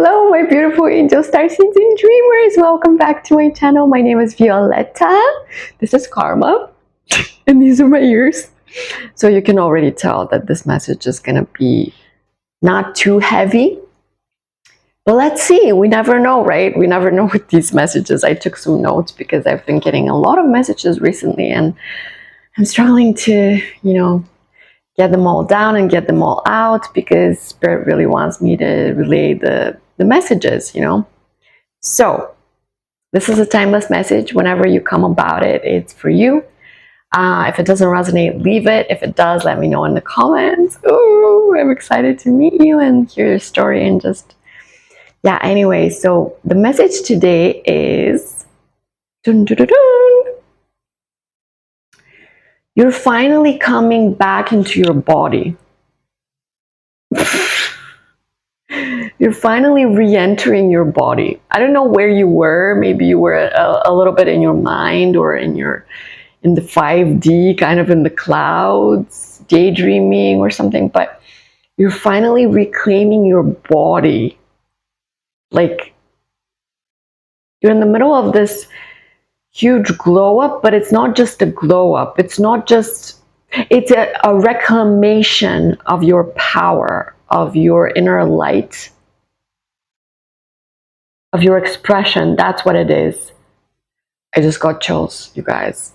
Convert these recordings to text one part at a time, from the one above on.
Hello, my beautiful angel starseeds and dreamers. Welcome back to my channel. My name is Violeta. This is Karma, and these are my ears. So you can already tell that this message is going to be not too heavy. But let's see. We never know, right? We never know with these messages. I took some notes because I've been getting a lot of messages recently, and I'm struggling to, get them all down and get them all out because Spirit really wants me to relay the messages, So this is a timeless message. Whenever you come about it, it's for you. If it doesn't resonate, leave it. If it does, let me know in the comments. Ooh, I'm excited to meet you and hear your story and just, yeah, anyway. So the message today is, dun, dun, dun, dun. You're finally coming back into your body. You're finally re-entering your body. I don't know where you were. Maybe you were a little bit in your mind or in the 5D, kind of in the clouds, daydreaming or something, but you're finally reclaiming your body. Like, you're in the middle of this huge glow up, but it's not just a glow up. It's a reclamation of your power, of your inner light, of your expression. That's what it is. I just got chills, you guys.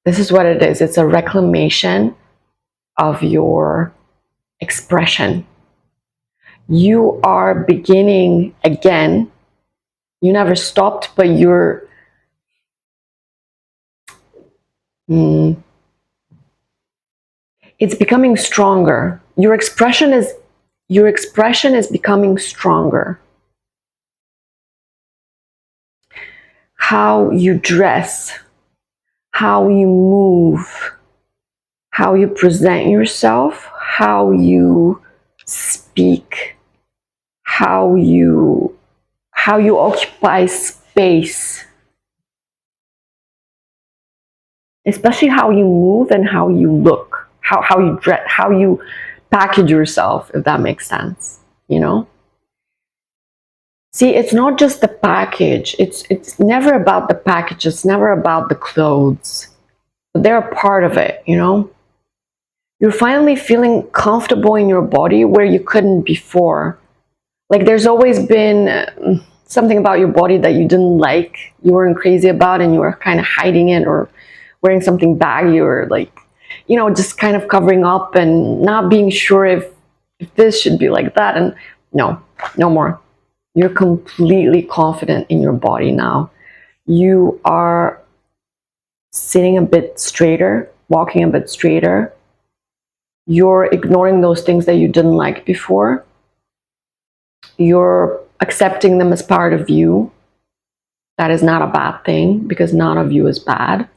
This is what it is. It's a reclamation of your expression. You are beginning again. You never stopped, but it's becoming stronger. Your expression is becoming stronger. How you dress, how you move, how you present yourself, how you speak, how you occupy space, especially how you move and how you look, how you dress, how you package yourself, if that makes sense, See, it's not just the package. It's never about the package. It's never about the clothes. But they're a part of it, You're finally feeling comfortable in your body where you couldn't before. Like, there's always been something about your body that you didn't like, you weren't crazy about, and you were kind of hiding it or wearing something baggy or just kind of covering up and not being sure if this should be like that. And no more. You're completely confident in your body now. You are sitting a bit straighter, walking a bit straighter. You're ignoring those things that you didn't like before. You're accepting them as part of you. That is not a bad thing because none of you is bad.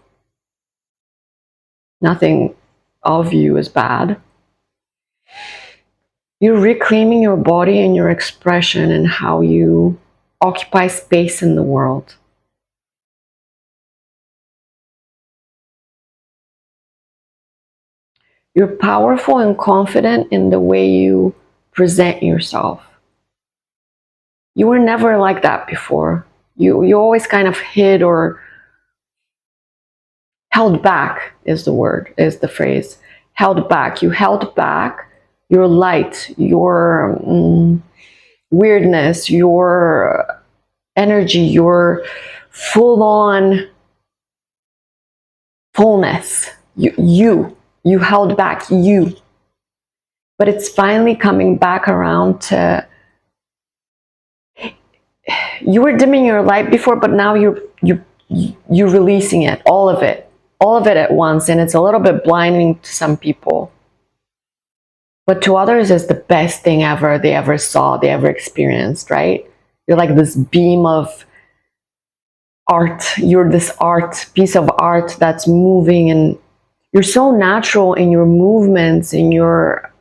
Nothing of you is bad. You're reclaiming your body and your expression and how you occupy space in the world. You're powerful and confident in the way you present yourself. You were never like that before. You always kind of hid or held back is the phrase. Held back. You held back your light, your weirdness, your energy, your full-on fullness. You held back you. But it's finally coming back around to, you were dimming your light before, but now you're releasing it, all of it at once, and it's a little bit blinding to some people. But to others, it's the best thing ever they ever saw, they ever experienced, right? You're like this beam of art. You're this piece of art that's moving, and you're so natural in your movements, in your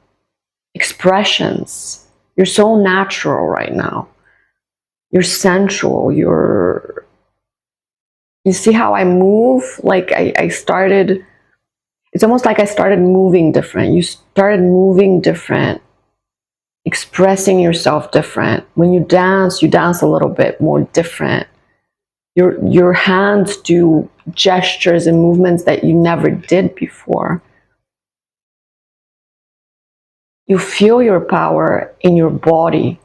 expressions. You're so natural right now. You're sensual. You see how I move? Like I started, it's almost like I started moving different. You started moving different expressing yourself different. When you dance a little bit more different. Your hands do gestures and movements that you never did before. You feel your power in your body.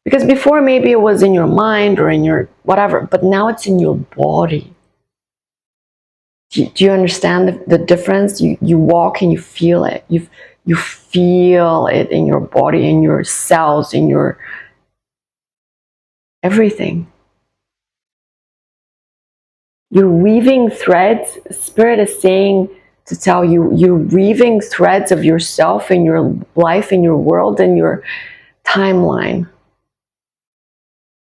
Because before maybe it was in your mind or in your whatever, but now it's in your body. Do you understand the difference? You walk and you feel it. You feel it in your body, in your cells, in your everything. You're weaving threads. Spirit is saying to tell you, you're weaving threads of yourself in your life, in your world, in your timeline.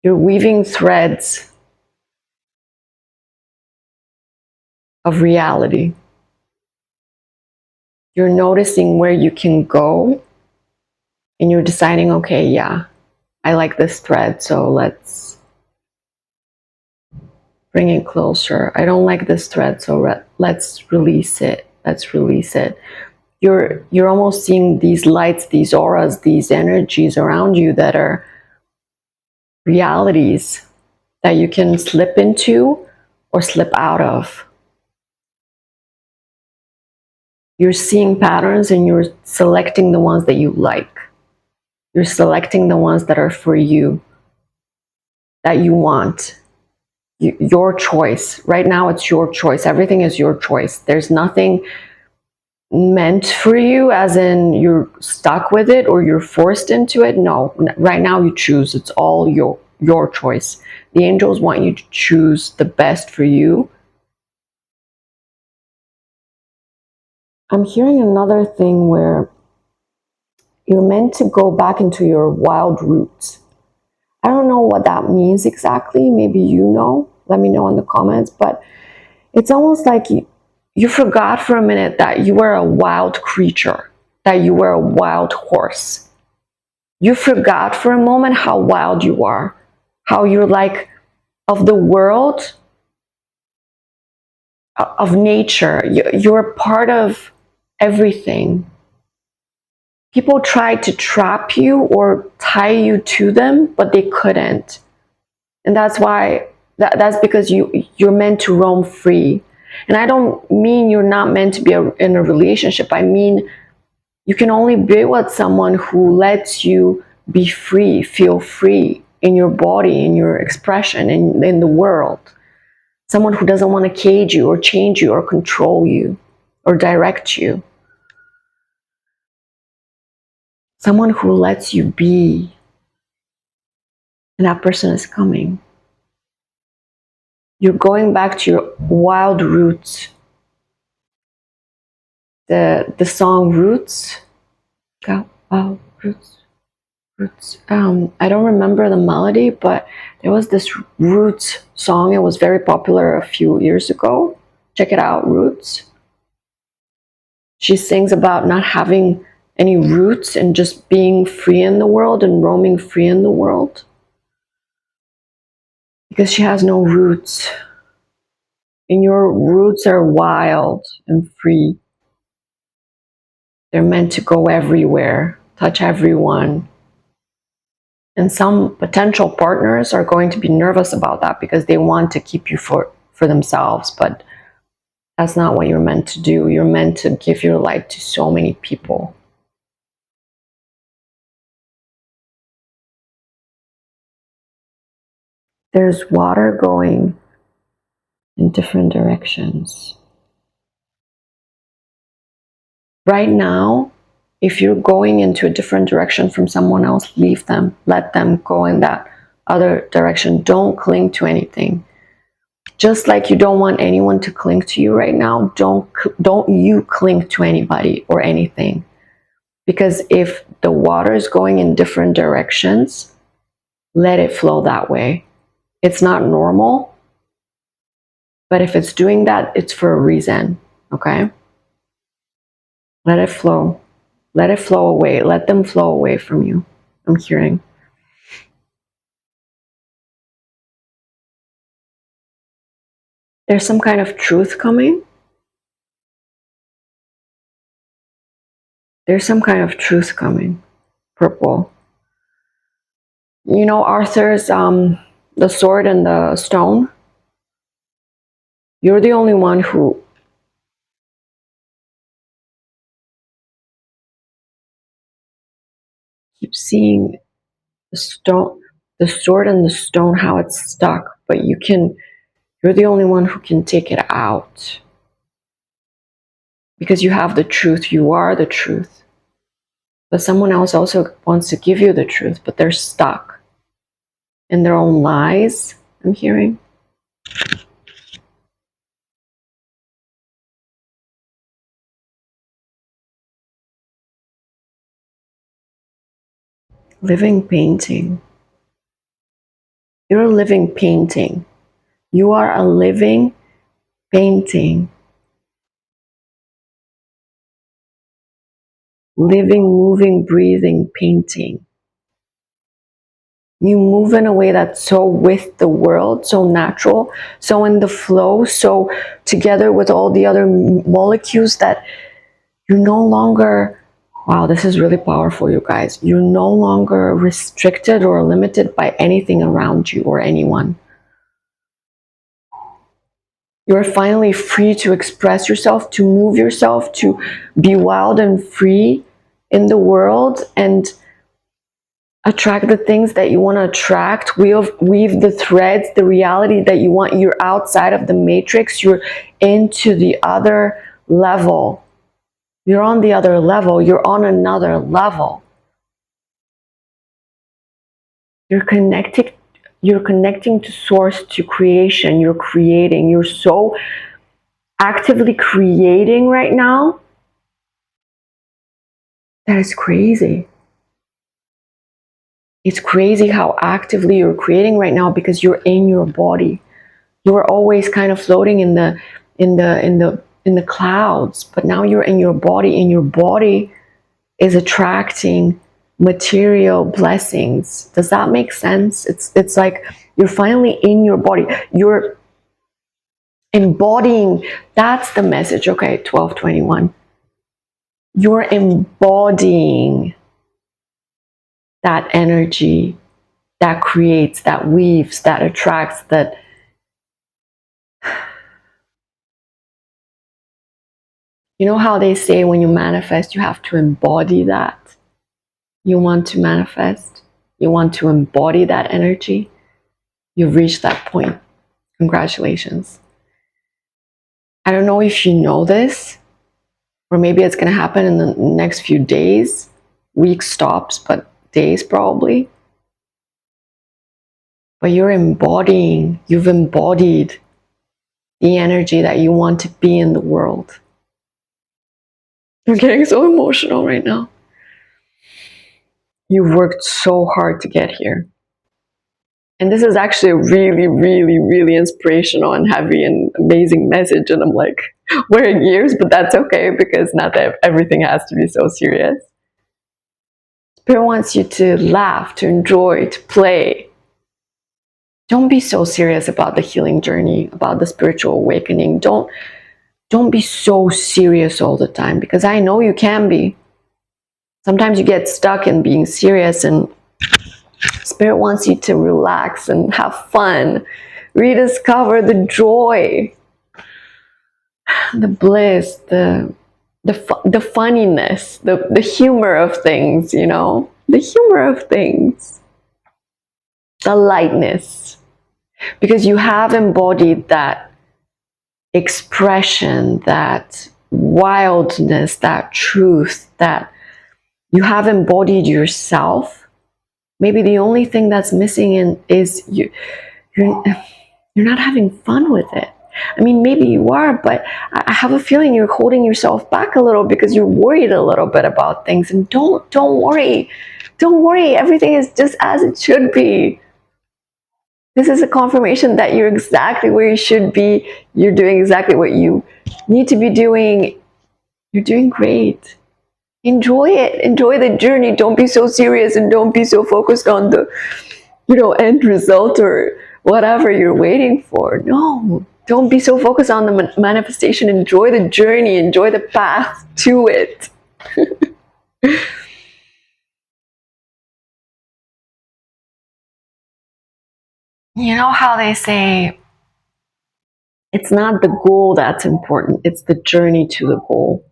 You're weaving threads of reality. You're noticing where you can go, and you're deciding, okay, yeah, I like this thread, so let's bring it closer. I don't like this thread, so let's release it. Let's release it. You're almost seeing these lights, these auras, these energies around you that are realities that you can slip into or slip out of. You're seeing patterns and you're selecting the ones that you like. You're selecting the ones that are for you, that you want. Your choice. Right now it's your choice. Everything is your choice. There's nothing meant for you as in you're stuck with it or you're forced into it. No, right now you choose. It's all your choice. The angels want you to choose the best for you. I'm hearing another thing where you're meant to go back into your wild roots. I don't know what that means exactly. Maybe you know. Let me know in the comments. But it's almost like you forgot for a minute that you were a wild creature, that you were a wild horse. You forgot for a moment how wild you are, how you're like of the world, of nature. You're part of everything. People tried to trap you or tie you to them, but they couldn't. And that's why, that's because you're meant to roam free. And I don't mean you're not meant to be in a relationship. I mean, you can only be with someone who lets you be free, feel free in your body, in your expression, in the world. Someone who doesn't want to cage you or change you or control you or direct you. Someone who lets you be. And that person is coming. You're going back to your wild roots. The song Roots. Wild Roots. Roots. I don't remember the melody, but there was this Roots song. It was very popular a few years ago. Check it out, Roots. She sings about not having any roots and just being free in the world and roaming free in the world. Because she has no roots. And your roots are wild and free. They're meant to go everywhere, touch everyone. And some potential partners are going to be nervous about that because they want to keep you for themselves. But that's not what you're meant to do. You're meant to give your light to so many people. There's water going in different directions. Right now, if you're going into a different direction from someone else, leave them. Let them go in that other direction. Don't cling to anything. Just like you don't want anyone to cling to you right now, don't you cling to anybody or anything. Because if the water is going in different directions, let it flow that way. It's not normal, but if it's doing that, it's for a reason, okay? Let it flow. Let it flow away. Let them flow away from you. I'm hearing. There's some kind of truth coming. There's some kind of truth coming. purple. You know Arthur's the sword and the stone? You're the only one who keeps seeing the stone, the sword and the stone, how it's stuck, but you're the only one who can take it out. Because you have the truth, you are the truth. But someone else also wants to give you the truth, but they're stuck in their own lies, I'm hearing. Living painting. You're a living painting. You are a living painting. Living, moving, breathing painting. You move in a way that's so with the world, so natural, so in the flow, so together with all the other molecules that you're no longer, wow, this is really powerful, you guys. You're no longer restricted or limited by anything around you or anyone. You're finally free to express yourself, to move yourself, to be wild and free in the world and attract the things that you want to attract, weave the threads, the reality that you want. You're outside of the matrix, you're into the other level. You're on the other level, you're on another level. You're connecting to source, to creation. You're creating. You're so actively creating right now. That is crazy. It's crazy how actively you're creating right now because you're in your body. You were always kind of floating in the clouds, but now you're in your body, and your body is attracting material blessings. Does that make sense? It's like you're finally in your body. You're embodying. That's the message. Okay, 1221. You're embodying that energy that creates, that weaves, that attracts, that you know how they say when you manifest, you have to embody that. You want to manifest, you want to embody that energy. You've reached that point. Congratulations. I don't know if you know this, or maybe it's going to happen in the next few days, weeks stops, but days probably. But you've embodied the energy that you want to be in the world. I'm getting so emotional right now. You've worked so hard to get here. And this is actually a really, really, really inspirational and heavy and amazing message. And I'm like, wearing ears, but that's okay because not that everything has to be so serious. Spirit wants you to laugh, to enjoy, to play. Don't be so serious about the healing journey, about the spiritual awakening. Don't be so serious all the time, because I know you can be. Sometimes you get stuck in being serious, and Spirit wants you to relax and have fun, rediscover the joy, the bliss, the funniness, the humor of things, you know, the humor of things, the lightness, because you have embodied that expression, that wildness, that truth, that you have embodied yourself. Maybe the only thing that's missing is you're not having fun with it. I mean, maybe you are, but I have a feeling you're holding yourself back a little because you're worried a little bit about things. And don't worry. Don't worry. Everything is just as it should be. This is a confirmation that you're exactly where you should be. You're doing exactly what you need to be doing. You're doing great. Enjoy it. Enjoy the journey. Don't be so serious and don't be so focused on the, end result or whatever you're waiting for. No, don't be so focused on the manifestation. Enjoy the journey. Enjoy the path to it. You know how they say it's not the goal that's important, it's the journey to the goal.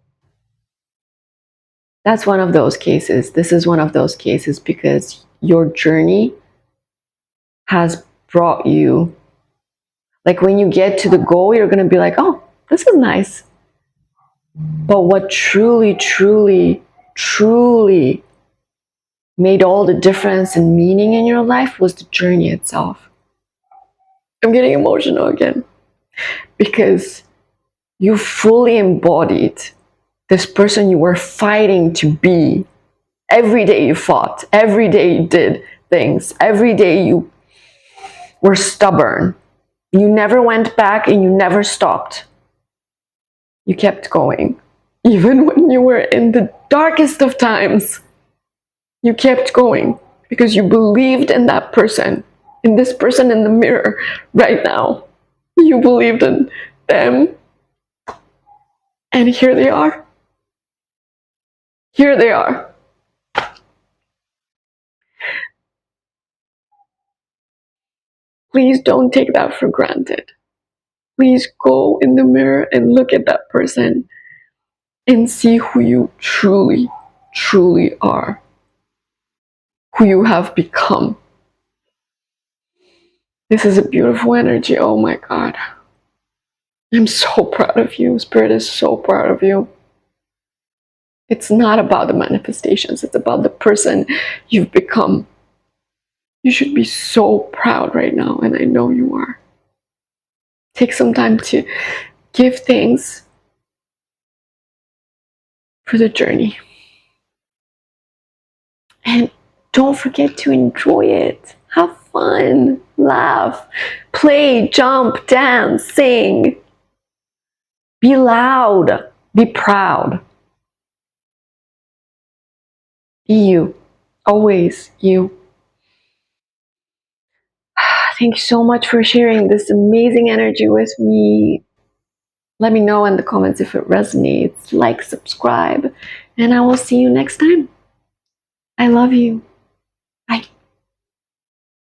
That's one of those cases. This is one of those cases because your journey has brought you, like when you get to the goal, you're going to be like, oh, this is nice. But what truly, truly, truly made all the difference and meaning in your life was the journey itself. I'm getting emotional again because you fully embodied this person you were fighting to be. Every day you fought, every day you did things, every day you were stubborn. You never went back and you never stopped. You kept going. Even when you were in the darkest of times, you kept going because you believed in that person, in this person in the mirror right now. You believed in them. And here they are. Here they are. Please don't take that for granted. Please go in the mirror and look at that person and see who you truly, truly are, who you have become. This is a beautiful energy. Oh my God. I'm so proud of you. Spirit is so proud of you. It's not about the manifestations, it's about the person you've become. You should be so proud right now, and I know you are. Take some time to give thanks for the journey. And don't forget to enjoy it. Have fun, laugh, play, jump, dance, sing. Be loud, be proud. Be you, always you. Thank you so much for sharing this amazing energy with me. Let me know in the comments if it resonates. Like, subscribe, and I will see you next time. I love you.